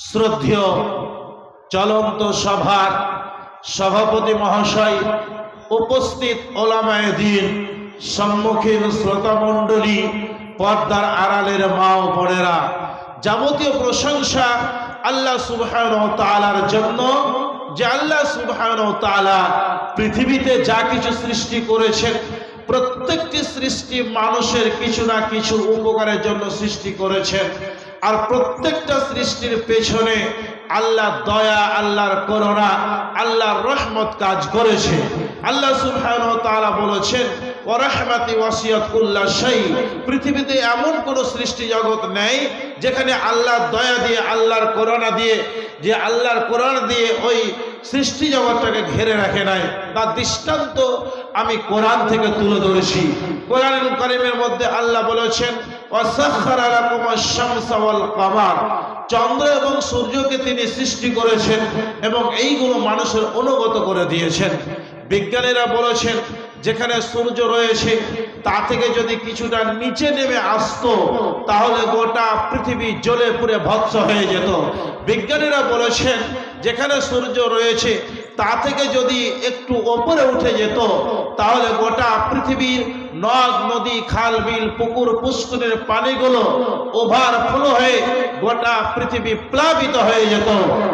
শ্রদ্ধেয় চলন্ত সভার সভাপতি মহাশয়, উপস্থিত ওলামায়ে দ্বীন, সম্মুখীন শ্রোতা মণ্ডলী, পর্দার আড়ালের মা ও বোনেরা, যাবতীয় প্রশংসা আল্লাহ সুবহানাহু ওয়া তাআলার জন্য, যে আল্লাহ সুবহানাহু ওয়া তাআলা পৃথিবীতে যা কিছু সৃষ্টি করেছেন প্রত্যেকটি সৃষ্টি মানুষের কিছু না কিছু উপকারের জন্য সৃষ্টি করেছেন। আর প্রত্যেকটা সৃষ্টির পেছনে আল্লাহ দয়া, আল্লাহর করুণা, আল্লাহর রহমত কাজ করেছে। আল্লাহ সুবহানাহু ওয়া তাআলা বলেছেন, ওয়া রাহমাতি ওয়াসিয়াত কুল্লা শাই। পৃথিবীতে এমন কোনো সৃষ্টি জগৎ নেই যেখানে আল্লাহর দয়া দিয়ে, আল্লাহর করুণা দিয়ে, যে আল্লাহর করুণা দিয়ে ওই সৃষ্টি জগৎটাকে ঘিরে রাখে নাই। তার দৃষ্টান্ত আমি কোরআন থেকে তুলে ধরেছি। কোরআনুল কারীমের মধ্যে আল্লাহ বলেছেন, ওয়াসাখখারা লাকুমাশ শামসা ওয়াল কামার। চন্দ্র এবং সূর্যকে তিনি সৃষ্টি করেছেন এবং এইগুলো মানুষের অনুগত করে দিয়েছেন। বিজ্ঞানীরা বলেছেন, যেখানে সূর্য রয়েছে তা থেকে যদি কিছুটা নিচে নেমে আসতো তাহলে গোটা পৃথিবী জ্বলে পুড়ে ভস্ম হয়ে যেত। বিজ্ঞানীরা বলেছেন, যেখানে সূর্য রয়েছে তা থেকে যদি একটু ওপরে উঠে যেত তাহলে গোটা পৃথিবীর নদ নদী, খাল বিল, পুকুর পুষ্করের পানিগুলো ওভারফ্লো হয়ে গোটা পৃথিবী প্লাবিত হয়ে যেত।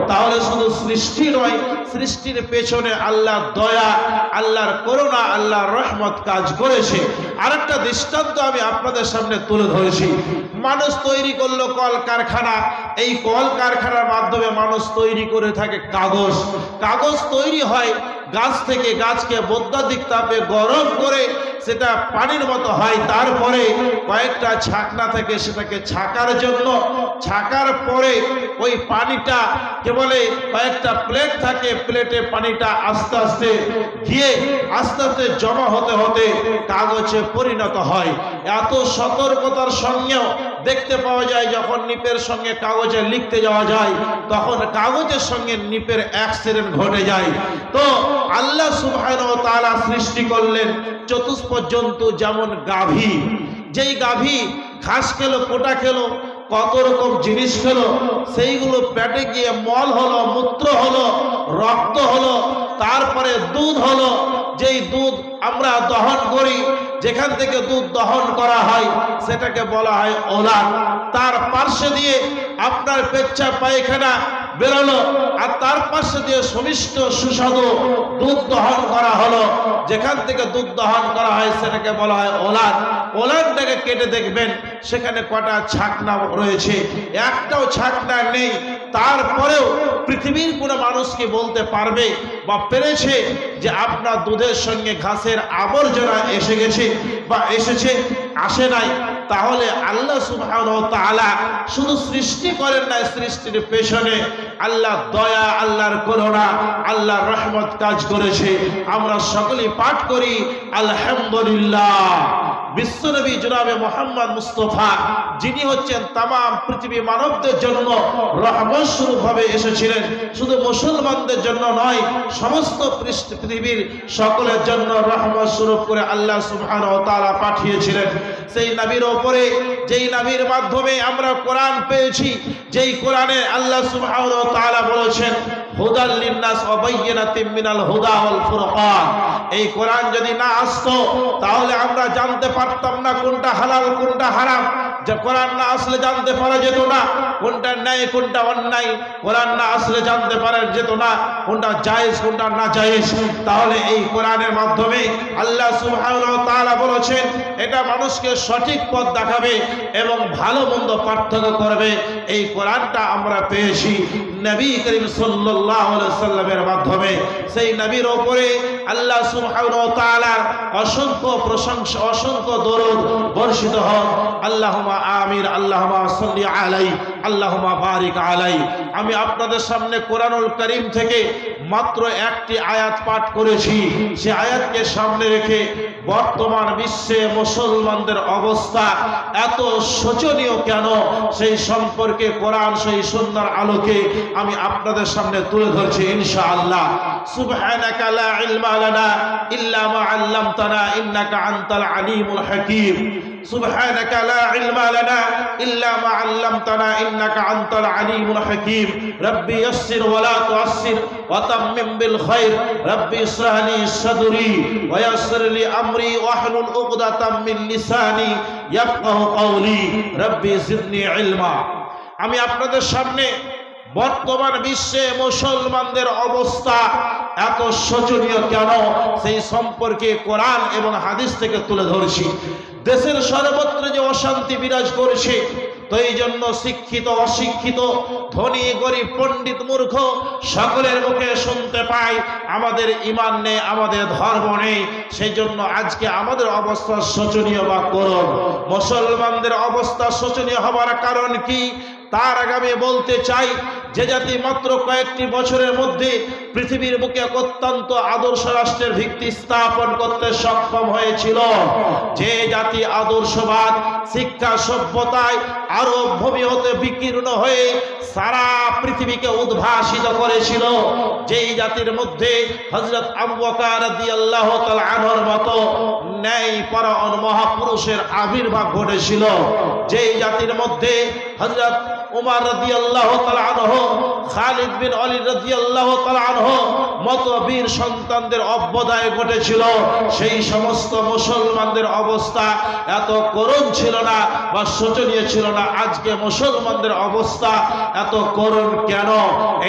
তাহলে শুধু সৃষ্টি নয়, সৃষ্টির পেছনে আল্লাহর দয়া, আল্লাহর করুণা, আল্লাহর রহমত কাজ করেছে। আরেকটা দৃষ্টান্ত আমি আপনাদের সামনে তুলে ধরেছি। মানুষ তৈরি করলো কলকারখানা। এই কলকারখানার মাধ্যমে মানুষ তৈরি করে থাকে কাগজ। কাগজ তৈরি হয় গাছ থেকে। গাছকে বৈদ্যুতিক তাপে গরম করে সেটা পানির মতো হয়। তারপরে কয়েকটা ছাকনা থেকে সেটাকে ছাকার জন্য, ছাকার পরে ওই পানিটা কে বলে, কয়েকটা প্লেট থাকে, প্লেটে পানিটা আস্তে আস্তে গিয়ে আস্তে আস্তে জমা হতে হতে কাগজে পরিণত হয়। এত সতর্কতার সঙ্গেও দেখতে পাওয়া যায় যখন নিপের সঙ্গে কাগজে লিখতে যাওয়া যায় তখন কাগজের সঙ্গে নিপের অ্যাক্সিডেন্ট ঘটে যায়। তো আল্লাহ সুবহানাহু ওয়া তাআলা সৃষ্টি করলেন চতুষ্পদ জন্তু, যেমন গাভী। যেই গাভী ঘাস খেলো, কোটা খেলো, কত রকম জিনিস খেলো, সেইগুলো পেটে গিয়ে মল হলো, মূত্র হলো, রক্ত হলো, তারপরে দুধ হলো। যেই দুধ আমরা দহন করি, যেখান থেকে দুধ দহন করা হয় সেটাকে বলা হয় ওলান। তার পার্শ্বে দিয়ে আপনার পেচ্ছাপ পায়খানা বেরোলো, আর তার পাশে দিয়ে সমিষ্ট সুস্বাদু দুধ দহন করা হলো। যেখান থেকে দুধ দহন করা হয় সেটাকে বলা হয় ওলান। ওলানটাকে কেটে দেখবেন সেখানে কটা ছাকনা রয়েছে, একটাও ছাকনা নেই। তারপরেও পৃথিবীর কোনো মানুষকে বলতে পারবে বা পেরেছে যে আপনার দুধের সঙ্গে ঘাসের আবর্জনা এসে গেছে বা এসেছে? আসে নাই। তাহলে আল্লাহ সুবহানাহু ওয়া তাআলা শুধু সৃষ্টি করেন না, সৃষ্টির পেছনে আল্লাহ দয়া, আল্লাহর করুণা, আল্লাহর রহমত কাজ করেছে। আমরা সকলেই পাঠ করি আলহামদুলিল্লাহ। বিশ্বনবী জনাবে মুহাম্মদ মুস্তাফা, যিনি হচ্ছেন তামাম পৃথিবী মানবদের জন্য রহমত স্বরূপ ভাবে এসেছিলেন, শুধু মুসলমানদের জন্য নয়, সমস্ত পৃথিবীর সকলের জন্য রহমত স্বরূপ করে আল্লাহ সুবহানাহু ওয়া তাআলা পাঠিয়েছিলেন। সেই নবীর ওপরে, যেই নবীর মাধ্যমে আমরা কোরআন পেয়েছি, যেই কোরআনে আল্লাহ সুবহানাহু ওয়া তাআলা বলেছেন, হুদাল লিন্নাস ওয়া বাইয়িনাতিম মিনাল হুদা ওয়াল ফুরকান। এই কোরআন যদি না আসতো তাহলে আমরা জানতে পারতাম না কোনটা হালাল কোনটা হারাম। যে কোরআন না আসলে জানতে পারা যেত না কোনটা ন্যায় কোনটা অন্যায়। কোরআন না আসলে জানতে পারা যেত না কোনটা জায়েজ কোনটা না জায়েজ। তাহলে এই কোরআনের মাধ্যমে আল্লাহ সুবহানাহু ওয়া তাআলা বলেছেন, এটা মানুষকে সঠিক পথ দেখাবে এবং ভালো মন্দ পার্থক্য করবে। এই কোরআনটা আমরা পেয়েছি নবী করিম সাল্লাল্লাহু আলাইহি সাল্লামের মাধ্যমে। সেই নবীর উপরে আল্লাহ সুবহানাহু ওয়া তাআলার অসংখ্য প্রশংসা, অসংখ্য দরুদ বর্ষিত হোক। আল্লাহুম্মা আমিন। আল্লাহুম্মা সাল্লি আলাইহি, আল্লাহুম্মা বারিক আলাইহি। আমি আপনাদের সামনে কোরআনুল কারীম থেকে মাত্র একটি আয়াত পাঠ করেছি। সে আয়াতকে সামনে রেখে বর্তমান বিশ্বে মুসলমানদের অবস্থা এত শোচনীয় কেন, সেই সম্পর্কে কোরআন সেই সুন্নাহর আলোকে আমি আপনাদের সামনে তুলে ধরছি ইনশাআল্লাহ। সুবহানাকা লা ইলমা লানা ইল্লা মা আল্লামতানা ইন্নাকা আনতাল আলিমুল হাকীম। সুবহানাকা লা ইলমা লানা ইল্লা মা 'আল্লামতানা ইন্নাকা আনতাল আলিমুল হাকীম রব্বি ইয়াসসির ওয়া লা তু'আসসির ওয়া তাম্মিম বিল খায়র রব্বি ইশরাহ লি সাদরি ওয়া ইয়াসসির লি আমরি ওয়াহলুল উকদাতাম মিন লিসানি ইয়াফকাহু কওলি রব্বি জিদনি ইলমা। আমি আপনাদের সামনে বর্তমান বিশ্বে মুসলমানদের অবস্থা এত শোচনীয় কেন সেই সম্পর্কে কোরআন এবং হাদিস থেকে তুলে ধরছি। দেশের সর্বত্র যে অশান্তি বিরাজ করছে, তো এই জন্য শিক্ষিত অশিক্ষিত ধনী গরিব পণ্ডিত মূর্খ সকলের মুখে শুনতে পাই আমাদের ঈমান নেই, আমাদের ধর্ম নেই। সেই জন্য আজকে আমাদের অবস্থা শোচনীয় বা করুণ। মুসলমানদের অবস্থা শোচনীয় হবার কারণ কি তার আগে আমি বলতে চাই, যে জাতি মাত্র কয়েকটি বছরের মধ্যে পৃথিবীর বুকে এক অত্যন্ত আদর্শ রাষ্ট্রের ভিত্তি স্থাপন করতে সক্ষম হয়েছিল, যে জাতি আদর্শবাদ শিক্ষা সভ্যতায় আরব ভূমি হতে বিকীর্ণ হয়ে সারা পৃথিবীকে উদ্ভাসিত করেছিল, যেই জাতির মধ্যে হযরত আবু বকর রাদিয়াল্লাহু তাআলা আনহুর মতো ন্যায়পরায়ণ মহাপুরুষের আবির্ভাব ঘটেছিল, যেই জাতির মধ্যে হযরত উমর রাদিয়াল্লাহু তাআলা আনহু, খালিদ বিন ওয়ালিদ রাদিয়াল্লাহু তাআলা আনহু মতো বীর সন্তানদের অভ্যুদয় ঘটেছিল, সেই সমস্ত মুসলমানদের অবস্থা এত করুণ ছিল না বা শোচনীয় ছিল না। আজকে মুসলমানদের অবস্থা এত করুণ কেন?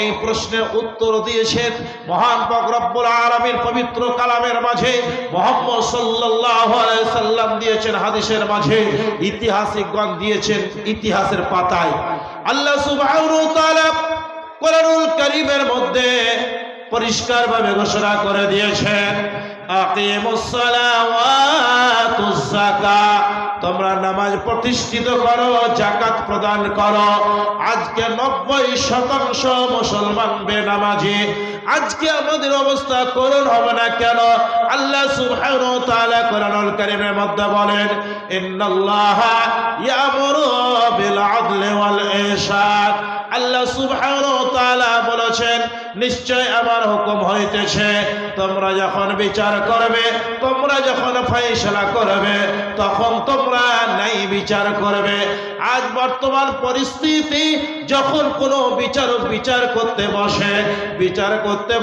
এই প্রশ্নের উত্তর দিয়েছেন মহান পাক রব্বুল আলামিন পবিত্র কালামের মাঝে, মুহাম্মদ সাল্লাল্লাহু আলাইহি সাল্লাম দিয়েছেন হাদিসের মাঝে, ইতিহাসিকগণ দিয়েছেন ইতিহাসের পাতায়। আল্লাহ সুবহানাহু ওয়া তাআলা কোরআনুল কারীমের মধ্যে পরিষ্কারভাবে ঘোষণা করে দিয়েছেন, আকিমুস সালাওয়াতুজ যাকাত, তোমরা নামাজ প্রতিষ্ঠিত করো, যাকাত প্রদান করো। আজকে 90% মুসলমান বেনামাজি। আজকে আমাদের অবস্থা করুণ হবে না কেন? আল্লাহ সুবহানাহু ওয়া তাআলা কোরআনুল কারীমের মধ্যে বলেন, ইন্নাল্লাহা ইয়ামুরু বিল আদলি ওয়াল ইহসান। আল্লাহ সুবহানাহু ওয়া তাআলা বলেছেন, নিশ্চয় আমার হুকুম হইতেছে তোমরা যখন বিচার করবে, তোমরা যখন ফয়সালা করবে, তখন তোমরা ন্যায় বিচার করবে। আজ বর্তমান পরিস্থিতি, যখন কোনো বিচারক বিচার করতে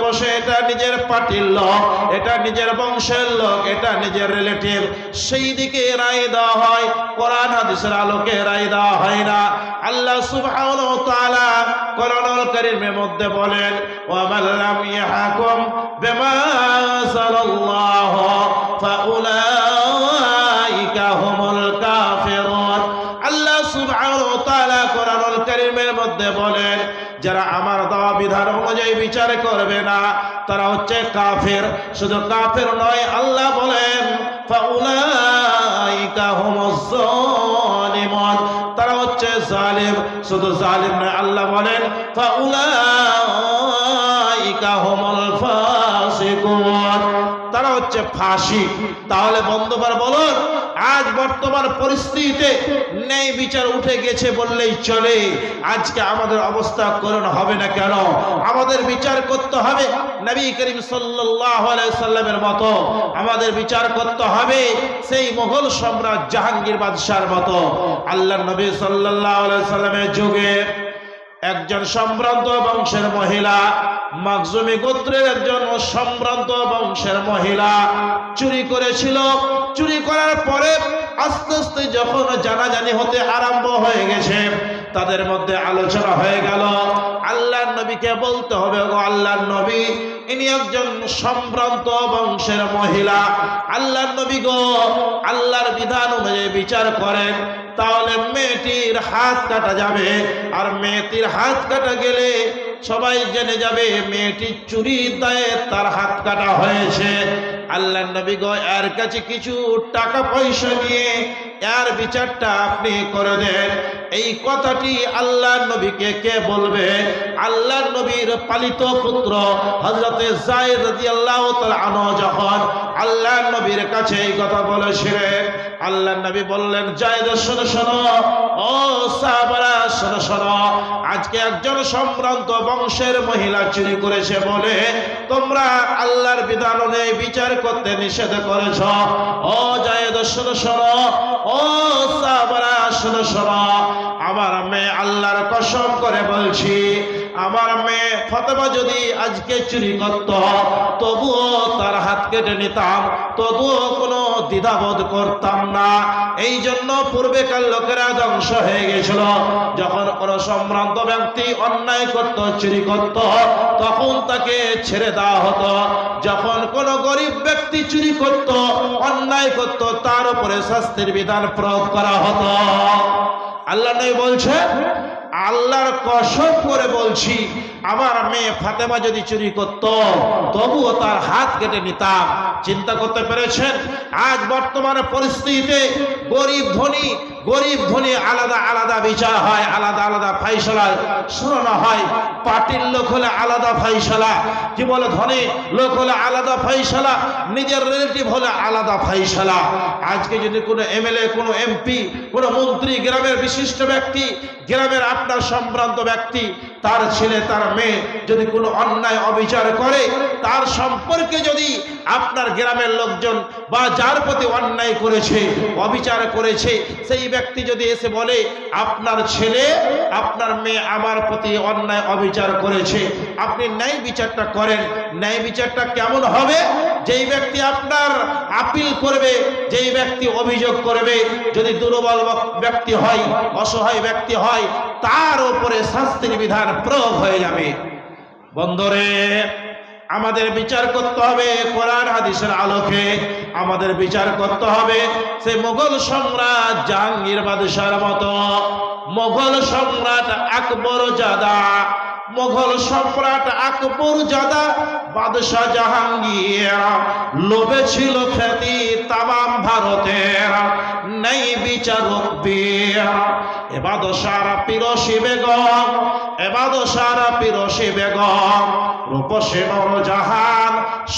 বসে, এটা নিজের পার্টির লোক, এটা নিজের বংশের লোক, এটা নিজের রিলেটিভ, সেই দিকে রায় দেওয়া হয়, কোরআন হাদিসের আলোকে রায় দেওয়া হয় না। আল্লাহ সুবহানাহু ওয়া তাআলা কোরআনুল কারীমের মধ্যে বলেন, ওয়া মান লাম ইয়াহকুম বিমা আনজালাল্লাহু ফাউলাইকা হুমুল কাফিরুন। আল্লাহ সুবহানাহু ওয়া তাআলা কোরআনুল কারীমের মধ্যে বলেন, যারা আমার দেওয়া বিধান অনুযায়ী বিচার করবে না তারা হচ্ছে কাফের। শুধু কাফের নয়, আল্লাহ বলেন ফাউলাইকা হুমুজ যালিমুন, তারা হচ্ছে জালিম। শুধু জালিম নয়, আল্লাহ বলেন ফাউলাইকা হুমুল ফাসিকুন, তারা হচ্ছে ফাসিক। তাহলে বন্ধুবার বলুন, আজ বর্তমান পরিস্থিতিতে ন্যায় বিচার উঠে গেছে বললেই চলে। আজকে আমাদের অবস্থা করুণ হবে না কেন? আমাদের বিচার করতে হবে নবী করিম সাল্লাল্লাহু আলাইহি সাল্লামের মতো, আমাদের বিচার করতে হবে সেই মুঘল সম্রাট জাহাঙ্গীর বাদশার মতো। আল্লাহর নবী সাল্লাল্লাহু আলাইহি সাল্লামের যুগে একজন সম্ভ্রান্ত বংশের মহিলা, মাখজুমি গোত্রের একজন সম্ভ্রান্ত বংশের মহিলা চুরি করেছিল। চুরি করার পরে আস্তে আস্তে যখন জানাজানি হতে আরম্ভ হয়ে গেছে, তাদের মধ্যে আলোচনা হয়ে গেল, আল্লাহর নবীকে বলতে হবে, গো আল্লাহর নবী, ইনি একজন সম্ভ্রান্ত বংশের মহিলা, আল্লাহর নবী গো, আল্লাহর বিধান অনুযায়ী বিচার করেন, তাহলে মেয়েটির হাত কাটা যাবে। আর মেয়েটির হাত কাটা গেলে সবাই জেনে যাবে মেয়েটি চুরির দায়ে তার হাত কাটা হয়েছে। আল্লাহর নবী গো, এর কাছে কিছু টাকা পয়সা নিয়ে এর বিচারটা আপনি করে দেন। এই কথাটি আল্লাহর নবীকে কে বলবে? আল্লাহর নবীর পালিত পুত্র হযরতে যায়েদ রাদিয়াল্লাহু তাআলা আনহু যখন আল্লাহর নবীর কাছে এই কথা বলেছিলেন, আল্লাহ নবী বললেন, যায়েদ শোনো শোনো, ও সাহাবারা শোনো শোনো, আজকে একজন সম্ভ্রান্ত বংশের মহিলা চুরি করেছে বলে তোমরা আল্লাহর বিধান অনুযায়ী বিচার করতে নিষেধ করেছ। ও যায়েদ শোনো শোনো, ও সাহাবারা শোনো শোনো, আমার মেয়ে আল্লাহর কসম করে বলছি, আমার মেয়ে ফাতেমা যদি আজকে চুরি করত তবুও তার হাত কেটে নিতাম, তবুও কোনো দ্বিধাবোধ করতাম না। এই জন্য পূর্বেকার লোকেরা ধ্বংস হয়ে গেছিল। যখন কোনো সম্ভ্রান্ত ব্যক্তি অন্যায় করত, চুরি করত, তখন তাকে ছেড়ে দেওয়া হতো। যখন কোনো গরিব ব্যক্তি চুরি করত, অন্যায় করত, তার উপরে শাস্তির বিধান প্রয়োগ করা হতো। আল্লাহ নবী বলছেন, আল্লাহর কসম করে বলছি, আমার মেয়ে ফাতেমা যদি চুরি করত তবুও তার হাত কেটে নিতাম। চিন্তা করতে পেরেছেন? আজ বর্তমানে পরিস্থিতিতে গরিব ধনী আলাদা আলাদা বিচার হয়, আলাদা আলাদা ফাইসলা শোনানো হয়। পার্টির লোক হলে আলাদা ফাইসলা, কি বলে ধনী লোক হলে আলাদা ফাইসলা, নিজের রিলেটিভ হলে আলাদা ফাইসলা। আজকে যদি কোনো এমএলএ, কোনো এমপি, কোনো মন্ত্রী, গ্রামের বিশিষ্ট ব্যক্তি, গ্রামের আপনার সম্ভ্রান্ত ব্যক্তি, তার ছেলে তার মেয়ে যদি কোনো অন্যায় অবিচার করে, তার সম্পর্কে যদি আপনার গ্রামের লোকজন বা যার প্রতি অন্যায় করেছে, অবিচার করেছে, সেই ব্যক্তি যদি এসে বলে আপনার ছেলে আপনার মেয়ে আমার প্রতি অন্যায় অবিচার করেছে, আপনি ন্যায় বিচারটা করেন। ন্যায় বিচারটা কেমন হবে? যেই ব্যক্তি আপনার আপিল করবে, যেই ব্যক্তি অভিযোগ করবে, যদি দুর্বল ব্যক্তি হয়, অসহায় ব্যক্তি হয়, তার উপরে শাস্তির বিধান প্রয়োগ হয়ে যাবে। বন্ধুরে, আমাদের বিচার করতে হবে কোরআন হাদিসের আলোকে। আমাদের বিচার করতে হবে সেই মোগল সম্রাট জাহাঙ্গীর বাদশার মতো। মোগল সম্রাট আকবর জাদা, মোগল সম্রাট আকবর জাদা বাদশাহ জাহাঙ্গীর লোভে ছিল খ্যাতি তামাম ভারতের, নেই বিচারক বীর। এ বাদশাহরা পিরোসী বেগম, এ বাদশাহরা পিরোসী বেগম, রূপসী নূরজাহান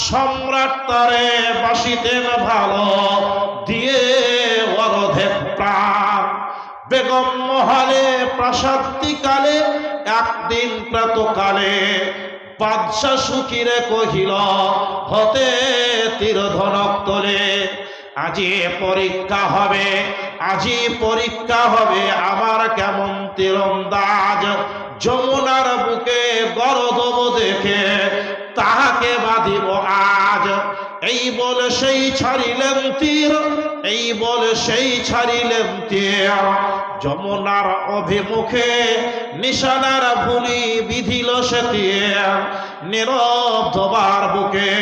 সম্রাট তারে বাসিতেন ভালো, দিয়ে অর্ধেক প্রাণ। বেগম মহলে প্রাসাদিকালে একদিন প্রাতকালে বাদশাহ সুখীরে কহিল, হতে তীর ধনক তোলে, আজি পরীক্ষা হবে, আজি পরীক্ষা হবে আমার কেমন তীরন্দাজ। যমুনার বুকে গরদব দেখে তাহাকে বাঁধিব আজ। এই বলে সেই ছাড়িলেন তীর, এই বলে সেই ছাড়িলেন তীর। যমুনার অভিমুখে নিশানার ভুলি বিধিল সে তীর, নীরব ধোবার বুকে।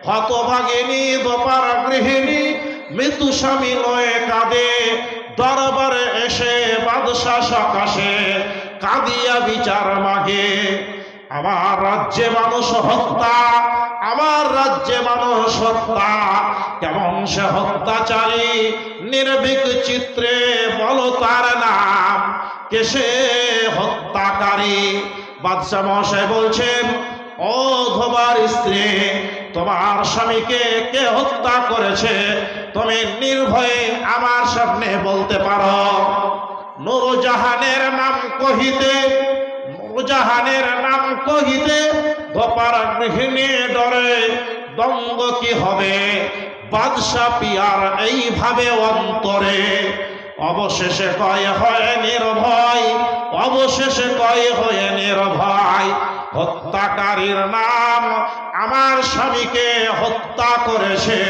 হতভাগিনী দোপার গৃহিণী মৃত্যু স্বামী লয়ে কাঁদে, দরবারে এসে বাদশাহ সকাশে কাঁদিয়া বিচার মাগে। আমার রাজ্যে মানুষ হত্যা, আমার রাজ্যে মানুষ হত্যা, কেমন সে হত্যাচারী নির্ভীক চিত্রে বলো তার নাম, কে সে হত্যাকারী। বাদশাহ মহাশয় বলছেন, ও ধোবার স্ত্রী, তোমার স্বামীকে কে হত্যা করেছে তুমি নির্ভয়ে আমার সামনে বলতে পারো। নূরজাহানের নাম কহিতে, নূরজাহানের নাম কহিতে ধোপার গৃহিণী ডরে, দঙ্গ কি হবে বাদশাহ পিয়ার এইভাবে অন্তরে। অবশেষে কয় হয় নির্ভয়, অবশেষে কয় হয়ে নির্ভয়, হত্যাকারীর নাম আমার স্বামীকে হত্যা করেছে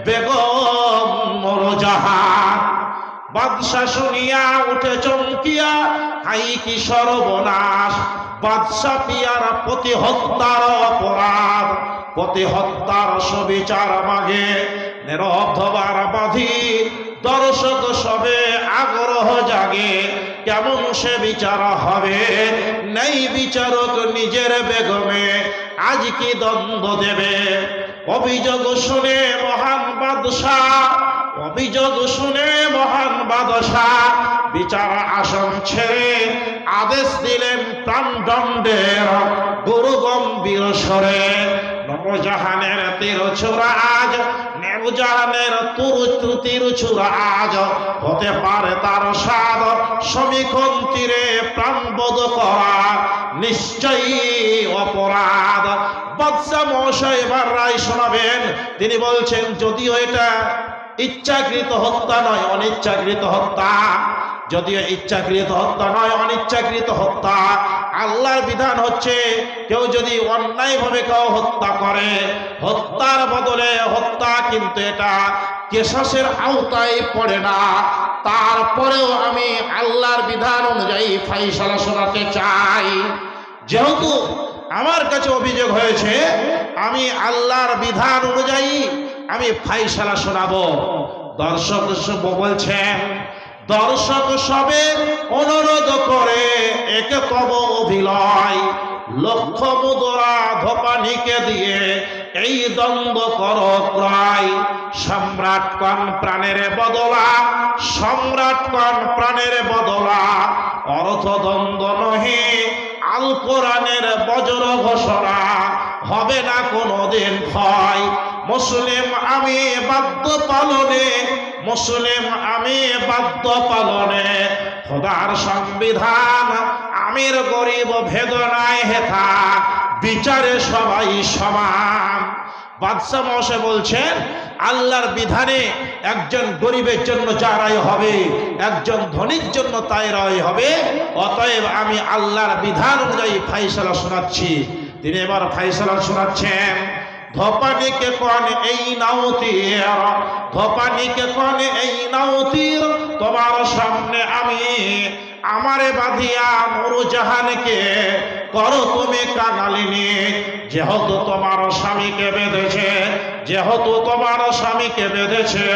বেগম নূরজাহান। বাদশাহ শুনিয়া উঠে চমকিয়া, হাই কি সর্বনাশ, বাদশাহ পিয়ার প্রতি হত্যার অপরাধ, প্রতি হত্যার সুবিচার মাগে। নীরব ধবার বাঁধি দর্শক সবে আগ্রহ জাগে, কেমন সে বিচার হবে। নেই বিচারক নিজের বেগমে আজ কি দ্বন্দ্ব দেবে। অভিযোগ শুনে মহান বাদশাহ, অভিযোগ শুনে মহান বাদশাহ বিচার আসন ছেড়ে আদেশ দিলেন প্রাণদণ্ডের গুরু গম্ভীর স্বরে। নূরজাহানের তীর ছোড়া আজ নূরজাহানের তিরুচূড়া আজ হতে পারে তার স্বাদ সমীক্ষণ তীরে প্রাণবোধ করা নিশ্চয়ই অপরাধ। বাদশা মহাশয় এবার রায় শোনাবেন। তিনি বলছেন, যদিও এটা ইচ্ছাকৃত হত্যা নয়, অনিচ্ছাকৃত হত্যা, যদিও ইচ্ছাকৃত হত্যা নয়, অনিচ্ছাকৃত হত্যা। আল্লাহর বিধান হচ্ছে কেউ যদি অন্যায়ভাবে কেউ হত্যা করে, হত্যার বদলে হত্যা, কিন্তু এটা কেসাসের আওতায় পড়ে না। তারপরেও আমি আল্লাহর বিধান অনুযায়ী ফাইসালা শোনাতে চাই। যেহেতু আমার কাছে অভিযোগ হয়েছে, আমি আল্লাহর বিধান অনুযায়ী আমি ফাইসালা শোনাবো। দর্শক বলছেন, দর্শক সবে অনুরোধ করে একে তব অভিলয়, লক্ষ মুদ্রা ধোপানিকে দিয়ে এই দ্বন্দ্ব কর ক্রয়। সম্রাট কন প্রাণের বদলা, সম্রাট কন প্রাণের বদলা, অর্থদ্বন্দ্ব নহে আল কোরআনের বজ্র ঘোষণা, হবে না কোনোদিন ভয়। মুসলিম আমি বাধ্য পালনে, মুসলিম আমি বাধ্য পালনে, খোদার সংবিধান আমির গরিব ভেদনায় হেথা, বিচারে সবাই সমান। বাদশা মহাশয় বলছেন, আল্লাহর বিধানে একজন গরিবের জন্য যা রায় হবে, একজন ধনীর জন্য তাই রায় হবে। অতএব আমি আল্লাহর বিধান অনুযায়ী ফাইসালা শোনাচ্ছি। তিনি এবার ফাইসালা শোনাচ্ছেন। ধোপানিকে কোন এই নাউতির, ধোপানিকে কোন এই নাউতির, তোমার সামনে আমি আমারে বাঁধিয়া নূরজাহানকে করো তুমি কাঙালিনী। যেহেতু তোমার স্বামীকে বেঁধেছে, যেহেতু তোমার স্বামীকে বেঁধেছে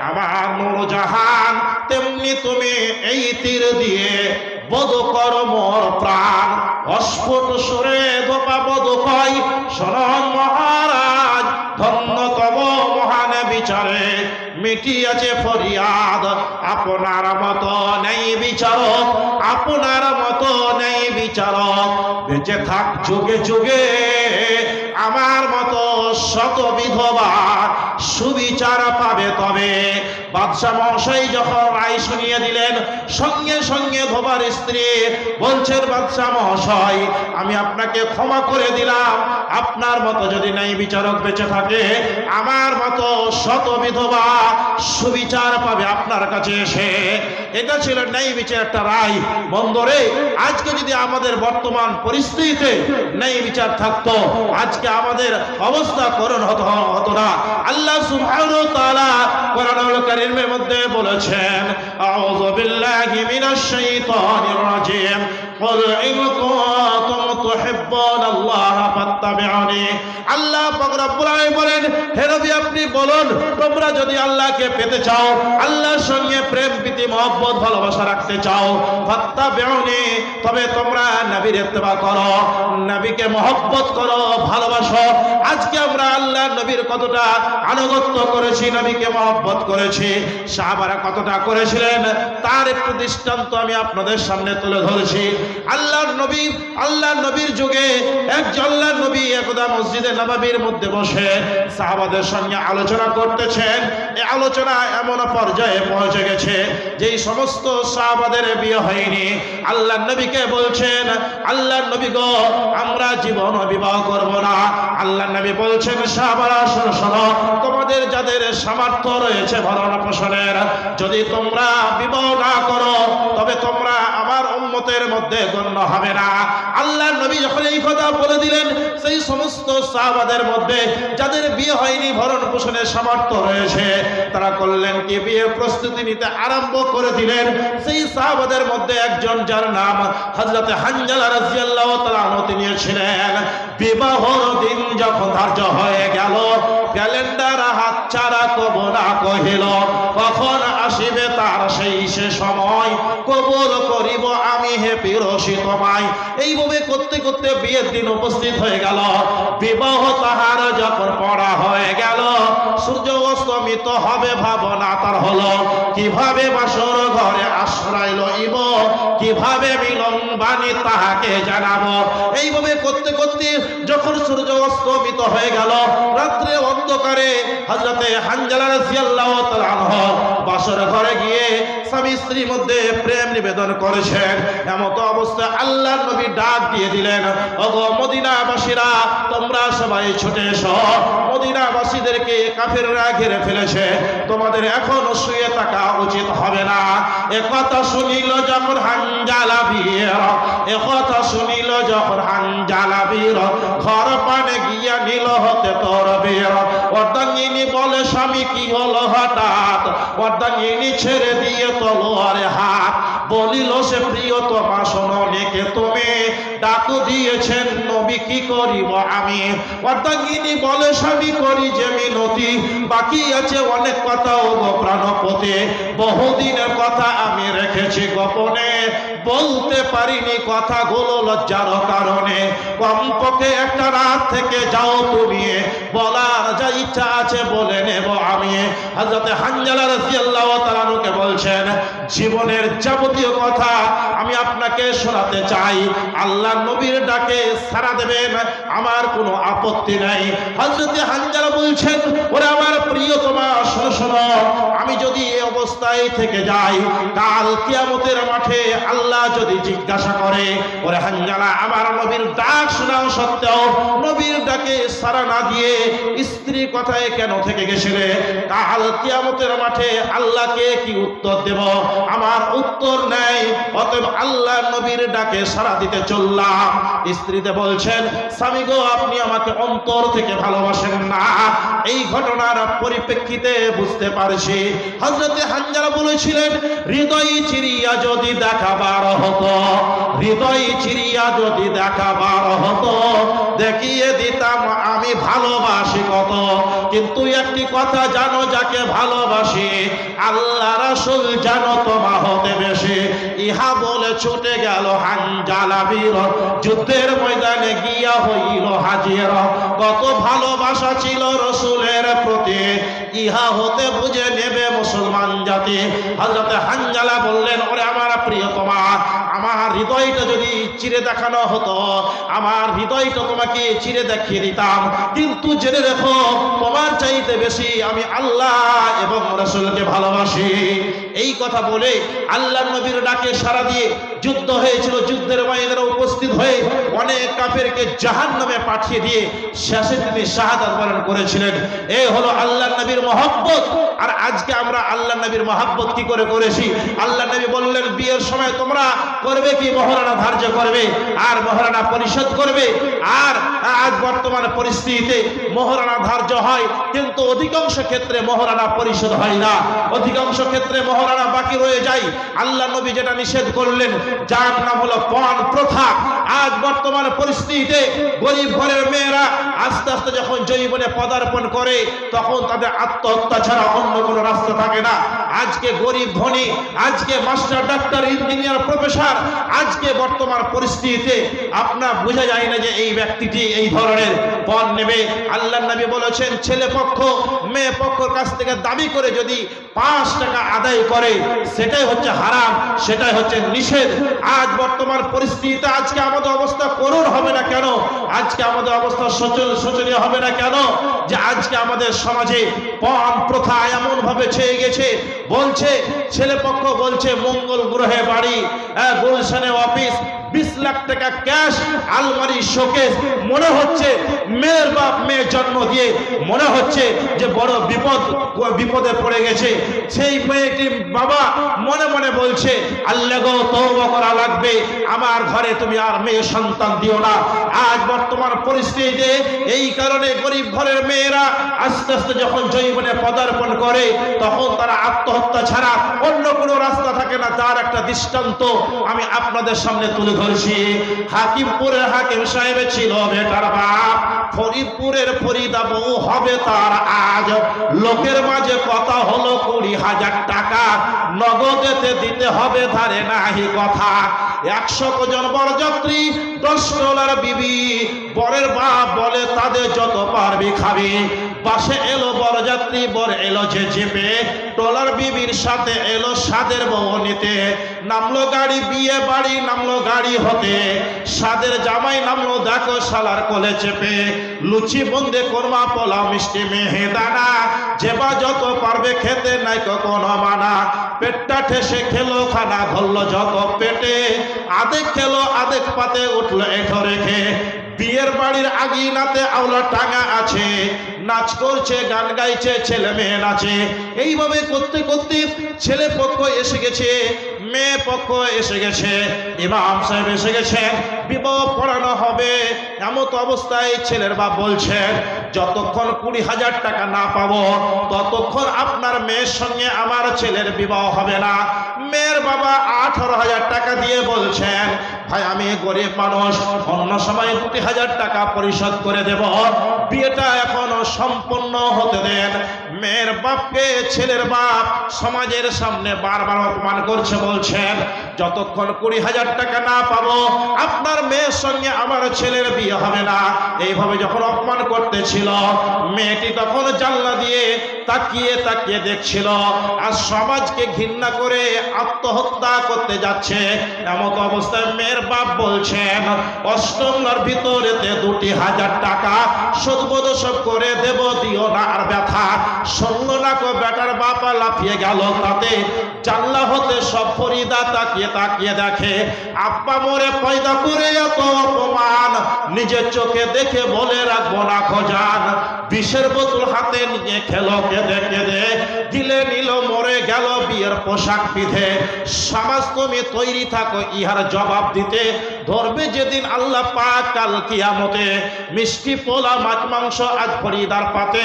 আমার নূরজাহান, তেমনি তুমি এই তীর দিয়ে বধ কর মোর প্রাণ। অস্ফুট সুরে ধোপা বধ কয়, শোনন মহারাজ, ধন্য তব মহান বিচারে মিটিয়াছে ফরিয়াদ। আপনার মতো নেই বিচারক, আপনার মতো নেই বিচারক, বেঁচে থাক যুগে যুগে আমার মতো শত বিধবা সুবিচার পাবে তবে। বাদশা মহাশয় যখন রায় শুনিয়ে দিলেন, সঙ্গে সঙ্গে ধোবার স্ত্রী বলছেন, বাদশা মহাশয় আমি আপনাকে ক্ষমা করে দিলাম। আপনার মতো যদি নাই বিচারক বেঁচে থাকে, আমার মতো শত বিধবা সুবিচার পাবে আপনার কাছে এসে। এটা ছিল ন্যায় বিচার একটা রায়। বন্ধরে, আজকে যদি আমাদের বর্তমান পরিস্থিতিতে ন্যায় বিচার থাকতো, আজকে আমাদের অবস্থা করুণ হতো না। আল্লাহ সুবহানাহু ওয়া তাআলা কোরআনুল কারীমের মধ্যে বলেছেন, আউযু বিল্লাহি মিনাশ শাইতানির রাজীম, কুল ইন কুনতুম তুহিব্বুনাল্লাহা ফাত্তাবিউনি। আল্লাহ পাক রব্বুল আলামিন বলেন, হে নবী আপনি বলুন, তোমরা যদি আল্লাহকে পেতে চাও, আল্লাহর সঙ্গে প্রেম প্রীতি মহব্বত ভালোবাসা রাখতে চাও, ফাত্তাবিউনি, তবে তোমরা নবীর ইত্তেবা করো, নবীকে মহব্বত করো, ভালোবাসো। আজকে আমরা আল্লাহর নবীর কতটা আনুগত্য করেছি, নবীকে মহব্বত করেছি, সাহাবারা কতটা করেছিলেন তার একটু দৃষ্টান্ত আমি আপনাদের সামনে তুলে ধরেছি। আল্লাহর নবীর যুগে একজন আল্লাহর নবী একদা মসজিদে নববীর মধ্যে বসে সাহাবাদের সঙ্গে আলোচনা করতেছেন। এই আলোচনা এমন পর্যায়ে পৌঁছে গেছে যেই সমস্ত সাহাবাদের বিয়ে হয়নি আল্লাহর নবীকে বলছেন, আল্লাহর নবী গো, আমরা জীবন বিবাহ করব না। আল্লাহর নবী বলছেন, সাহাবারা শোনো, তোমাদের যাদের সামর্থ্য রয়েছে ভরণ পোষণের, যদি তোমরা বিবাহ না করো তবে তোমরা আমার উম্মতের মধ্যে গণ্য হবে না। আল্লাহর নবী যখন এই কথা বলে দিলেন, সেই সমস্ত সাহাবাদের মধ্যে যাদের বিয়ে হয়নি, ভরণ পোষণের সামর্থ্য রয়েছে, তারা করলেন কি, বিয়ের প্রস্তুতি নিতে আরম্ভ করে দিলেন। সেই সাহাবাদের মধ্যে একজন, যার নাম হযরত হানজালা রাদিয়াল্লাহু তাআলা আনহু, তিনি ছিলেন। বিবাহর দিন যখন ধার্য হয়ে গেল, ক্যালেন্ডার হাত ছাড়া কব না কহিল, কখন আসিবে তার সেই সে সময়, কবুল করিব আমি আমি হে পিরোসি তোমায়। এইভাবে করতে করতে বিয়ের দিন উপস্থিত হয়ে গেল। বিবাহ তাহার যখন পড়া হয়ে গেল, সূর্য অস্তমিত হবে ভাবনা তার হলো। কিভাবে বাসর ঘরে আশ্রয় লইব, কিভাবে মিলন বাণী তাহাকে জানাবো। এইভাবে করতে করতে যখন সূর্য অস্তমিত হয়ে গেল, রাত্রে অন্ধকারে হযরতে হানজালা রাদিয়াল্লাহু তাআলা আনহু বাসর ঘরে গিয়ে স্বামী স্ত্রীর মধ্যে প্রেম নিবেদন করেছেন। এমত অবস্থায় আল্লাহর নবী ডাক দিয়ে দিলেন, ওগো মদিনাবাসীরা, তোমরা সবাই ছুটে এসো। মদিনাবাসীদেরকে কাফেররা ঘিরে ফেলেছে, তোমাদের এখন শুয়ে থাকা উচিত হবে না। একথা শুনিল যখন হানজালা বীর, একথা শুনিল যখন হানজালা বীর, ঘর পানে গিয়া নিল হতে তোর বীর। অর্ধাঙ্গিনী বলে, স্বামী কি হলো হঠাৎ? অর্ধাঙ্গিনী ছেড়ে দিয়ে তলোয়ারে হাত, বলিল সে প্রিয়তমা শোনো, নেকে তুমি ডাকু দিয়েছেন নবী, কি করিব আমি? অর্ধাঙ্গিনী বলে, স্বামী করি যে মিনতি, বাকি আছে অনেক কথা ও গো প্রাণপতি। বহুদিনের কথা আমি রেখেছি গোপনে, বলতে পারিনি কথাগুলো লজ্জার কারণে। কমপক্ষে একটা রাত থেকে যাও তুমি, বলার যা ইচ্ছা আছে বলে নেব আমি। হযরতে হানজালা রাদিয়াল্লাহু তাআলা আনহুকে বলছেন, জীবনের যাবতীয় কথা আমি আপনাকে শোনাতে চাই। আল্লাহ নবীর ডাকে সাড়া দেবেন, আমার কোনো আপত্তি নাই। হযরতে হানজালা বলছেন, ওরে আমার প্রিয়তমা শোনো শোনো, আমি যদি এই অবস্থায় থেকে যাই, কাল কিয়ামতের মাঠে আল্লাহ যদি জিজ্ঞাসা করে, ওরে হানজালা আমার নবীর ডাক শোনাও সত্ত্বেও নবীর ডাকে সাড়া না দিয়ে স্ত্রী কথায় কেন থেকে গেছিলে, কাল কিয়ামতের মাঠে আল্লাহকে কি উত্তর দেব? আমার উত্তর নেই, অতএব আল্লাহ নবীর ডাকে সাড়া দিতে চললাম। স্ত্রীতে বলছেন, স্বামী গো, আপনি আমাকে অন্তর থেকে ভালোবাসেন না, এই ঘটনার পরিপ্রেক্ষিতে বুঝতে পারছি। হযরতে হানজালা বলেছিলেন, হৃদয় চিরিয়া যদি দেখাবার হতো, হৃদয় চিরিয়া যদি দেখাবার হতো, দেখিয়ে দিতাম আমি ভালোবাসি কত। কিন্তু একটি কথা জানো, যাকে ভালোবাসি আল্লাহ রাসূল জানো তোমা হতে বেশি। ইহা বলে ছুটে গেল হানজালা বীর, যুদ্ধের ময়দানে গিয়া হইল হাজির। কত ভালোবাসা ছিল রসুলের প্রতি, ইহা হতে বুঝে নেবে মুসলমান জাতি। হযরতে হানজালা বললেন, ওরে আমার প্রিয়তমা, আমার হৃদয়টা যদি চিরে দেখানো হতো, আমার হৃদয়টা তোমাকে চিরে দেখিয়ে দিতাম। কিন্তু জেনে রেখো, তোমার চাইতে বেশি আমি আল্লাহ এবং রাসূলকে ভালোবাসি। এই কথা বলে আল্লাহ নবীর ডাকে সাড়া দিয়ে যুদ্ধ হয়েছিল। যুদ্ধের ময়দানে উপস্থিত হয়ে অনেক কাফেরকে জাহান্নামে পাঠিয়ে দিয়ে শেষে তিনি শাহাদাত বরণ করেছিলেন। এই হলো আল্লাহ নবীর মহব্বত। আর আজকে আমরা আল্লাহ নবীর মহব্বত কি করে করেছি? আল্লাহ নবী বললেন, বিয়ের সময় তোমরা করবে কি? মহরানা ধার্য করবে আর মহরানা পরিশোধ করবে। আর আজ বর্তমান পরিস্থিতিতে মহরানা ধার্য হয়, কিন্তু অধিকাংশ ক্ষেত্রে মহরানা পরিশোধ হয় না, অধিকাংশ ক্ষেত্রে মহরানা বাকি রয়ে যায়। আল্লাহ নবী যেটা নিষেধ করলেন, যার নাম হলো পণ প্রথা। আজ বর্তমান পরিস্থিতিতে গরিব ঘরের মেয়েরা আস্তে আস্তে যখন যৌবনে পদার্পণ করে, তখন তাদের আত্মহত্যা ছাড়া অন্য কোনো রাস্তা থাকে না। আজকে গরিব ধনী, আজকে মাস্টার ডাক্তার ইঞ্জিনিয়ার প্রফেসর, আজকে বর্তমান পরিস্থিতিতে আপনার বোঝা যায় না যে এই ব্যক্তিটি এই ধরনের পণ নেবে। আল্লাহ নবী বলেছেন, ছেলে পক্ষ মেয়ে পক্ষের কাছ থেকে দাবি করে যদি 5 টাকা আদায় করে, সেটাই হচ্ছে হারাম, সেটাই হচ্ছে নিষেধ। আজ বর্তমান পরিস্থিতিতে আজকে আমাদের অবস্থা করুণ হবে না কেন? আজকে আমাদের অবস্থা শোচনীয় হবে না কেন? যে আজকে আমাদের সমাজে পণ প্রথা এমন ভাবে ছেয়ে গেছে। বলছে ছেলে পক্ষ বলছে মঙ্গল গ্রহে বাড়ি, গুলশানে অফিস, 20 লাখ টাকা ক্যাশ, আলমারি, শোকেস। মনে হচ্ছে মেয়ের বাপ মেয়ে জন্ম দিয়ে মনে হচ্ছে যে বড় বিপদে পড়ে গেছে। সেই মেয়েটির বাবা মনে মনে বলছে, আল্লাহ গো, তওবা করা লাগবে, আমার ঘরে তুমি আর মেয়ে সন্তান দিও না। আর আজ বর্তমান পরিস্থিতিতে এই কারণে গরিব ঘরের মেয়েরা আস্তে আস্তে যখন যৌবনে পদার্পণ করে তখন তারা আত্মহত্যা ছাড়া অন্য কোনো রাস্তা থাকে না। তার একটা দৃষ্টান্ত আমি আপনাদের সামনে তুলে ধরছি। হাকিমপুরের হাকিম সাহেব ছিল বেটার বাপ, ফরিদপুরের ফরিদা বউ হবে তার আজ। লোকের মাঝে কথা হলো 20,000 টাকা নগদেতে দিতে হবে, ধারে নাহি কথা। 100 জন বরযাত্রী, 10 ডলার বিবি। বরের বাপ বলে তাদের যত পারবি খাবি। পাশে এলো বরযাত্রী, বর এলো যে চেপে, ডলার বিবির সাথে এলো সাদের বউ নিতে। নামলো গাড়ি, বিয়ে বাড়ি নামলো গাড়ি হতে। সাদের জামাই নামলো দেখো শালার কোলে চেপে। লুচি বন্দে কোরমা পোলাও মিষ্টি মেহেদানা, যেবা যত পারবে খেতে নাই কোনো মানা। পেটটা ঠেসে খেলো খানা, ধরলো যত পেটে। আদেক খেলো আদেক পাতে উঠলো এঠো রেখে। বিয়ের বাড়ির আগিনাতে আওলা টাঙা আছে, নাচ করছে গান গাইছে ছেলে মেয়ে নাচে। এইভাবে করতে করতে ছেলে পক্ষ এসে গেছে, মেয়ে পক্ষ এসে গেছে, ইমাম সাহেব এসে গেছেন, বিবাহ পড়ানো হবে। এমত অবস্থায় ছেলের বাপ বলছেন যতক্ষণ 20,000 টাকা না পাবো ততক্ষণ আপনার মেয়ের সঙ্গে আমার ছেলের বিবাহ হবে না। মেয়ের বাবা 18,000 টাকা দিয়ে বলছেন ভাই আমি গরিব মানুষ, অন্য সময় 2,000 টাকা পরিশোধ করে দেব, বিয়েটা এখনো সম্পূর্ণ হতে দেন। মেয়ের বাপকে ছেলের বাপ সমাজের সামনে বারবার অপমান করছে, বলছেন যতক্ষণ 20,000 টাকা না পাবো আপনার মেয়ের সঙ্গে আমার ছেলের বিয়ে হবে না। এইভাবে যখন অপমান করতেছিল, মেয়েটি তখন জানলা দিয়ে তাকিয়ে তাকিয়ে দেখছিল আর সমাজকে ঘৃণা করে আত্মহত্যা করতে যাচ্ছে। এমত অবস্থায় মেয়ের বাপ বলছেন অষ্টমলার ভিতরেতে 2,000 টাকা সদবোধ সব করে দেব, দিও না আর ব্যথা। শুনলো না কো বেটার বাপা লাফিয়ে গেল তাতে। জানলা হতে সব ফরিদা তাকিয়ে তাকিয়ে দেখে আব্বা মোরে পয়দা করে এত অপমান, নিজের চোখে দেখে বলে রাখবো না খোঁজান। বিষের বোতল হাতে নিয়ে খেলো কেঁদে কেঁদে, দিলে নিল মরে গেল বিয়ের পোশাক পিঁধে। সমাজ তুমি তৈরি থাকো ইহার জবাব দিতে, ধরবে যেদিন আল্লাহ পাক কাল কিয়ামতে। মিষ্টি পোলা মাছ মাংস আজ ফরিদার পাতে,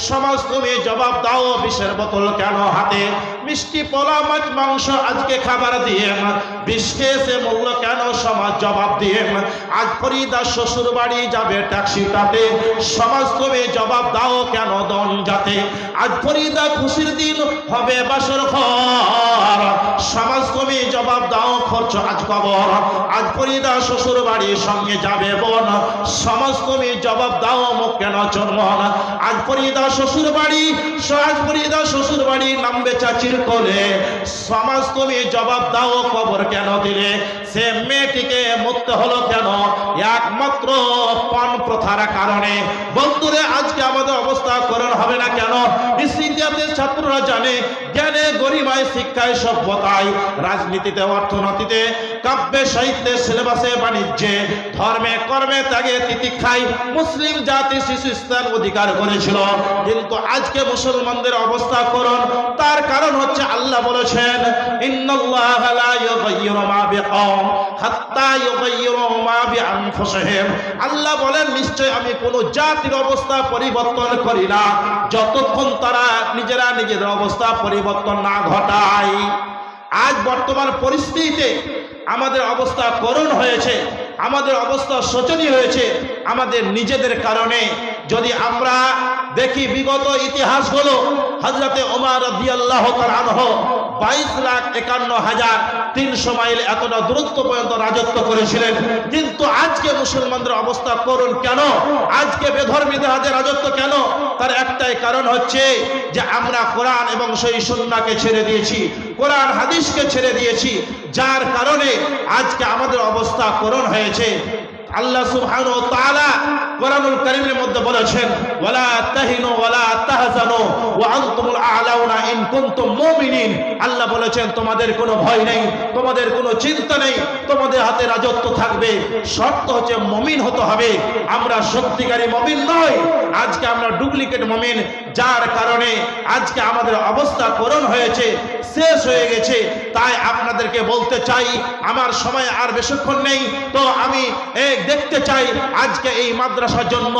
সমাজ তুমি জবাব দাও বিষের বোতল কেন হাতে। মিষ্টি পোলা মাছ মাংস আজকে খাবার দিয়ে বিষ খেয়েছে মূল্য কেন সমাজ জবাব দিয়ে। আজ ফরিদা শ্বশুর বাড়ি যাবে ট্যাক্সিটাতে, সমাজ তুমি জবাব দাও কেন দন যাতে। আজ ফরিদা খুশির দিন হবে বাসর ঘর, সমাজ তুমি জবাব দাও খরচ আজ কবর। আজ ফরিদা শ্বশুর বাড়ির সঙ্গে যাবে বোন, সমাজ তুমি জবাব দাও মুখ কেন চন্মন। আজ ফরিদা শ্বশুর বাড়ি, আজ ফরিদা শ্বশুর বাড়ি নামবে চাচির কোলে, সমাজ তুমি জবাব দাও কবর কেন দিলে। সে মেয়েটিকে মুক্ত হলো কেন? একমাত্র পান প্রথার কারণে। বন্ধুরে আজকে আমাদের অবস্থা করণ হবে না কেন? ইতিহাসের ছাত্ররা জানে জ্ঞানে গরিমায় শিক্ষায় সভ্যতায়, রাজনীতিতে অর্থনীতিতে, কাব্যে সাহিত্যে সিলেবাসে বাণিজ্যে, ধর্মে কর্মে ত্যাগে তিতিক্ষায় মুসলিম জাতি শিশু স্থান অধিকার করেছিল। কিন্তু আজকে মুসলমানদের অবস্থা করুন, তার কারণ হচ্ছে আল্লাহ বলেছেন ইন্নাল্লাহা লা ইউগাইয়িরু মা বিকওম হাত্তা ইউগাইয়িরু মা বিআনফুসিহিম। আল্লাহ বলেন নিশ্চয় আমি কোন জাতির অবস্থা পরিবর্তন করি না যতক্ষণ তারা নিজেরা নিজেদের অবস্থা পরিবর্তন না ঘটায়। আজ বর্তমান পরিস্থিতিতে আমাদের অবস্থা করুণ হয়েছে, আমাদের অবস্থা শোচনীয় হয়েছে আমাদের নিজেদের কারণে। যদি আমরা দেখি বিগত ইতিহাসগুলো, হযরতে ওমর রাদিয়াল্লাহু তাআলা আনহু 22,51,300 মাইল এতটা দূরত্ব পর্যন্ত রাজত্ব করেছিলেন। কিন্তু আজকে মুসলমানদের অবস্থা করুন কেন? আজকে বেধর্মীদের হাতে রাজত্ব কেন? তার একটাই কারণ হচ্ছে যে আমরা কোরআন এবং সহিহ সুন্নাহকে ছেড়ে দিয়েছি, কোরআন হাদিসকে ছেড়ে দিয়েছি, যার কারণে আজকে আমাদের অবস্থা করুণ হয়েছে। আল্লাহ সুবহানাহু ওয়া তাআলা কোরআনুল কারীমের মধ্যে বলেছেন ওয়ালা তাহিনু ওয়ালা তাহজানু ওয়া আনতুমুল আ'লাউনা ইন কুনতুম মুমিনিন। আল্লাহ বলেছেন তোমাদের কোনো ভয় নেই, তোমাদের কোনো চিন্তা নেই, তোমাদের হাতে রাজত্ব থাকবে, শর্ত হচ্ছে মুমিন হতে হবে। আমরা সত্যিকারী মুমিন নই, আজকে আমরা ডুপ্লিকেট মুমিন, যার কারণে আজকে আমাদের অবস্থা করুণ হয়েছে, শেষ হয়ে গেছে। তাই আপনাদেরকে বলতে চাই, আমার সময় আর বেশিক্ষণ নেই, তো আমি দেখতে চাই আজকে এই মাদ্রাসার জন্য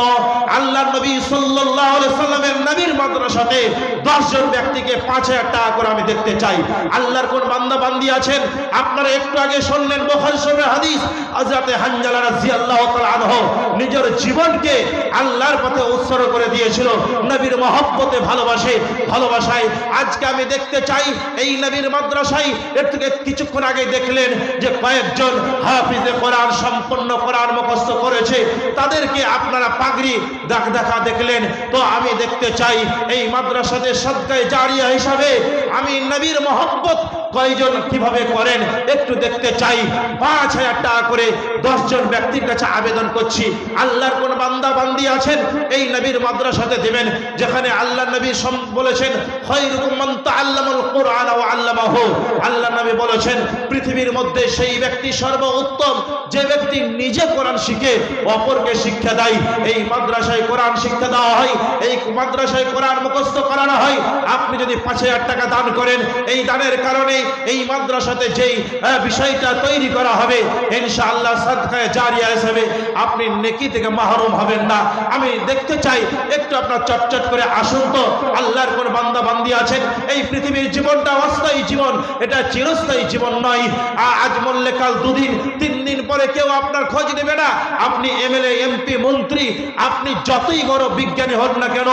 আল্লাহর নবী সাল্লাল্লাহু আলাইহি সাল্লামের নবীর মাদ্রাসাতে 10 জন ব্যক্তিকে 5000 টাকা করে আমি দেখতে চাই। আল্লাহর কোন বান্দা বান্দি আছেন আপনারা একটু আগে শুনলেন বুখারী শরীফের হাদিস, হযরত হানজালা রাদিয়াল্লাহু তাআলা আনহু নিজের জীবনকে আল্লাহর পথে উৎসর্গ করে দিয়েছিল নবীর মহব্বতে ভালোবাসায়। আজকে আমি দেখতে চাই এই নবীর মাদ্রাসায় এর থেকে কিছুক্ষণ আগে দেখলেন যে কয়েকজন হাফিজে কোরআন সম্পূর্ণ কোরআন মুখস্থ করেছে, তাদেরকে আপনারা পাগড়ি দেখা দেখলেন। তো আমি দেখতে চাই এই মাদ্রাসাতে সদকায়ে জারিয়া হিসাবে আমি নবীর মহব্বত কয়জন কিভাবে করেন একটু দেখতে চাই। 5000 টাকা করে 10 জন ব্যক্তির কাছে আবেদন করছি। আল্লাহর কোন বান্দা বান্দি আছেন এই নবীর মাদ্রাসাতে দিবেন, যেখানে আল্লাহ নবী বলেছেন খায়রুকুম মান তাআল্লামাল কুরআন ওয়া আল্লামাহু। আল্লাহ নবী বলেছেন পৃথিবীর মধ্যে সেই ব্যক্তি সর্বোত্তম যে ব্যক্তি নিজে কোরআন শিখে অপরকে শিক্ষা দেয়। এই মাদ্রাসায় কোরআন শিক্ষা দেওয়া হয়, এই মাদ্রাসায় কোরআন মুখস্থ করানো হয়। আপনি যদি 5000 টাকা দান করেন, এই দানের কারণে এই মাদ্রাসাতে যেই বিষয়টা তৈরি করা হবে ইনশাআল্লাহ সাদকায়ে জারিয়া হিসেবে আপনি নেকি থেকে মাহরুম হবেন না। আমি দেখতে চাই একটু আপনার চটচট করে আসুন তো। আল্লাহর কোন বান্দা বান্দি আছেন এই পৃথিবীর জীবনটা অস্থায়ী জীবন, এটা চিরস্থায়ী জীবন নয়। আজ মরলে কাল 2 দিন 3 দিন পরে কেউ আপনার খোঁজ নেবে না। আপনি এমএলএ এমপি মন্ত্রী, আপনি যতই বড় বিজ্ঞানী হন না কেন,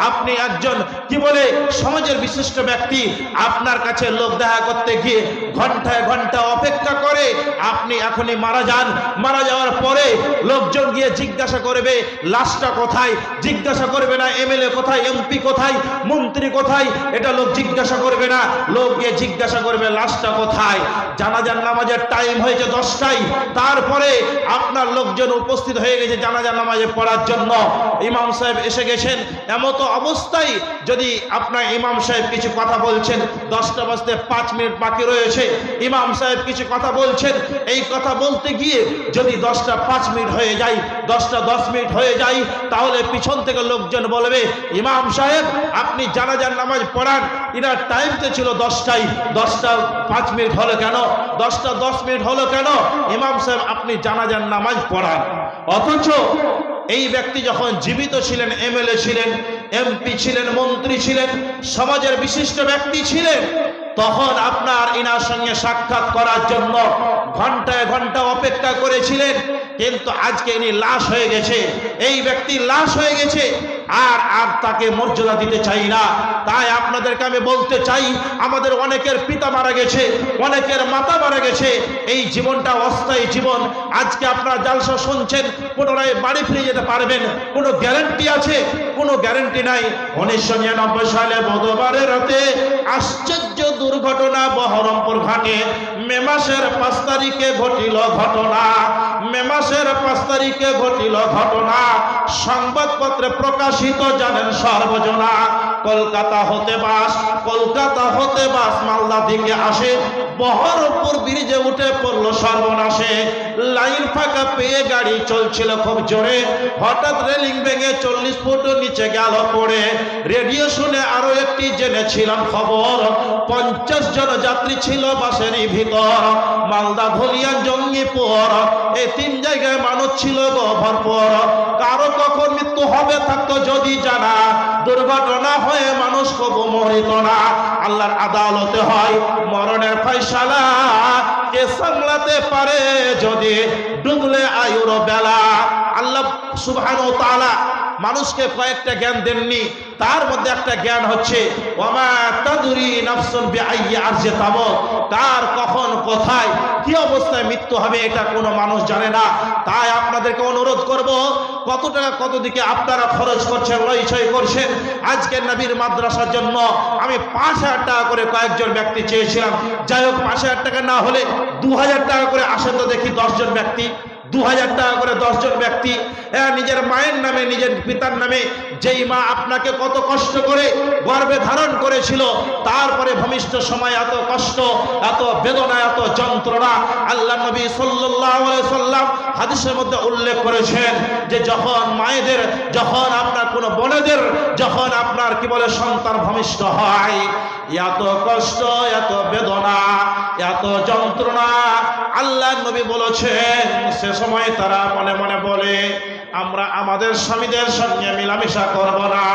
আপনি একজন কি বলে সমাজের বিশিষ্ট ব্যক্তি, আপনার কাছে লোক দেখা করতে গিয়ে ঘন্টায় ঘন্টা অপেক্ষা করে আপনি এখনই মারা যান। মারা যাওয়ার পরে লোকজন গিয়ে জিজ্ঞাসা করবে লাশটা কোথায়, জিজ্ঞাসা করবে না এমএলএ কোথায়, এমপি কোথায়, মন্ত্রী কোথায়, এটা লোক জিজ্ঞাসা করবে না। লোক গিয়ে জিজ্ঞাসা করবে লাশটা কোথায়। জানাজার নামাজের টাইম হয়েছে 10টায়, তারপরে আপনার লোকজন উপস্থিত হয়ে গেছে জানাজার নামাজে পড়ার জন্য। ইমাম সাহেব এসে গেছেন, এমতো অবস্থায় যদি আপনার ইমাম সাহেব কিছু কথা বলছেন, 10টা বাজতে 5 মিনিট বাকি রয়েছে, ইমাম সাহেব কিছু কথা বলছেন, এই কথা বলতে গিয়ে যদি 10টা 5 মিনিট হয়ে যায়, 10টা 10 মিনিট হয়ে যায়, তাহলে পিছন থেকে লোকজন বলবে ইমাম সাহেব আপনি জানাজার নামাজ পড়ান, এনার টাইম তো ছিল 10টায়, 10টা 5 মিনিট হলো কেন, 10টা 10 মিনিট হলো কেন? ইমাম সাহেব আপনি জানাজার নামাজ পড়ান। অথচ এই ব্যক্তি যখন জীবিত ছিলেন, এমএলএ ছিলেন, এমপি ছিলেন, মন্ত্রী ছিলেন, সমাজের বিশিষ্ট ব্যক্তি ছিলেন, তখন আপনার ইনার সঙ্গে সাক্ষাৎ করার জন্য ঘন্টায় ঘন্টা অপেক্ষা করেছিলেন। কিন্তু আজকে ইনি লাশ হয়ে গেছে, এই ব্যক্তি লাশ হয়ে গেছে, আর তাকে মর্যাদা দিতে চাই না। তাই আপনাদেরকে আমি বলতে চাই আমাদের অনেকের পিতা মারা গেছে, অনেকের মাতা মারা গেছে, এই জীবনটা অস্থায়ী জীবন। আজকে আপনারা জালসা শুনছেন, পুনরায় বাড়ি ফিরে যেতে পারবেন, কোনো গ্যারান্টি আছে? কোনো গ্যারান্টি নাই। 1999 সালে বুধবারের রাতে আশ্চর্য দুর্ঘটনা বহরমপুর ঘাটে মে মাসের 5 তারিখে ঘটিল ঘটনা। মে মাসের 5 তারিখে ঘটিল ঘটনা, সংবাদপত্রে প্রকাশিত জানেন সর্বজনা। কলকাতা হতে বাস মালদা দিকে আসে, বহরমপুর ব্রিজে উঠে পড়লো সর্বনাশে। লাইন ফাঁকা পেয়ে গাড়ি চলছিল খুব জোরে, হঠাৎ রেলিং ভেঙে 40 ফুট নিচে গেল পড়ে। রেডিও শুনে আরো একটি জেনেছিলাম খবর, 50 জন যাত্রী ছিল বাসেরই ভিতর। মালদা, ধুলিয়ান, জঙ্গিপুর, এই 3 জায়গায় মানুষ ছিল ভরপুর। কারো কখন মৃত্যু হবে থাকতো যদি জানা, দুর্ঘটনা হয়ে মানুষ কবু মরিত না। আল্লাহর আদালতে হয় মরণের ফয়সালা, কে সামলাতে পারে যদি ডুবলে আয়ুর বেলা। আল্লাহ সুবহানাহু ওয়া তাআলা মানুষকে কয়েকটা জ্ঞান দেননি, তার মধ্যে একটা জ্ঞান হচ্ছে ওয়ামা তাদরি নাফসুন বিআইয়ি আরজি তামুত, কার কখন কোথায় কি অবস্থায় মৃত্যু হবে এটা কোনো মানুষ জানে না। তাই আপনাদেরকে অনুরোধ করব, কত টাকা কত দিকে আপনারা খরচ করছেন, লইছই করছেন। আজকের নবীর মাদ্রাসার জন্য আমি 5000 টাকা করে কয়েকজন ব্যক্তি চেয়েছিলাম। যাই হোক 5000 টাকা না হলে 2000 টাকা করে আসেন তো দেখি 10 জন ব্যক্তি, 2000 টাকা করে 10 জন ব্যক্তি। নিজের মায়ের নামে, নিজের পিতার নামে, যেই মা আপনাকে কত কষ্ট করে গর্ভে ধারণ করেছিল, তারপরে ভূমিষ্ঠ সময় এত কষ্ট, এত বেদনা, এত যন্ত্রণা। আল্লাহ নবী সাল্লাল্লাহু আলাইহি সাল্লাম হাদিসের মধ্যে উল্লেখ করেছেন যে যখন মায়েদের, যখন আপনার কোনো বোনেদের, যখন আপনার কি বলে সন্তান ভূমিষ্ঠ হয়, এত কষ্ট, এত বেদনা, এত যন্ত্রণা। আল্লাহ নবী বলেছেন সে সময় তারা মনে মনে বলে আমরা আমাদের স্বামীদের সঙ্গে মিলামিশা করব না,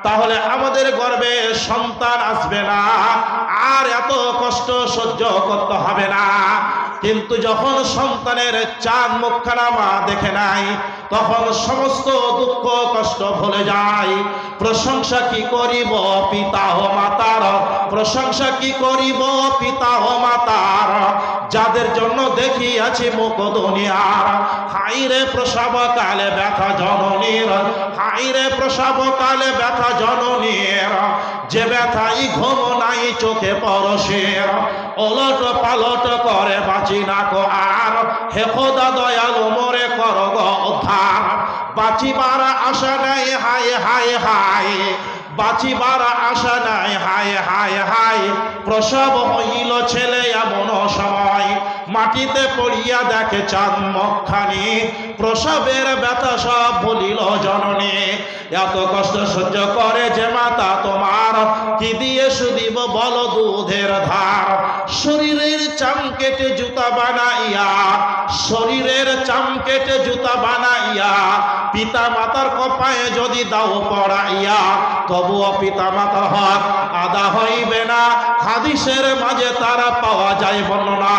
তাহলে আমাদের গর্ভে সন্তান আসবে না, আর এত কষ্ট সহ্য করতে হবে না। কিন্তু যখন সন্তানের চাঁদ মুখখানা মা দেখে নাই, তখন সমস্ত দুঃখ কষ্ট ভুলে যায়। প্রশংসা কি করিব পিতা ও মাতার, প্রশংসা কি করিব পিতা ও মাতার, যাদের জন্য দেখিয়াছি মুখ দুনিয়ার। হাইরে প্রসব কালে ব্যথা জননীর, হাইরে প্রসব কালে ব্যথা জননীর, যে ব্যথাই ঘুম নাই চোখে পরশের, ওলট পালট করে বাঁচি না কো আর, হে খোদা দয়ালু মোরে কর গো উদ্ধার। বাঁচিবার আশা নাই হায় হায় হায়, বাঁচিবার আশা নাই হায় হায় হায়, প্রসব হইল ছেলে এমন সময়, মাটিতে পড়িয়া দেখে চাঁদ মুখখানি, প্রসবের ব্যথা সব ভুলিল জননী। এত কষ্ট সহ্য করে যে মাতা তোমার, কি দিয়ে শুধিব বলো দুধের ধার। শরীরের চাম কেটে জুতা বানাইয়া, শরীরের চাম কেটে জুতা বানাইয়া, পিতা মাতার কপায়ে যদি দাও পড়াইয়া, তবুও পিতা মাতার হক আদা হইবে না। হাদিসের মাঝে তারা পাওয়া যায় বর্ণনা।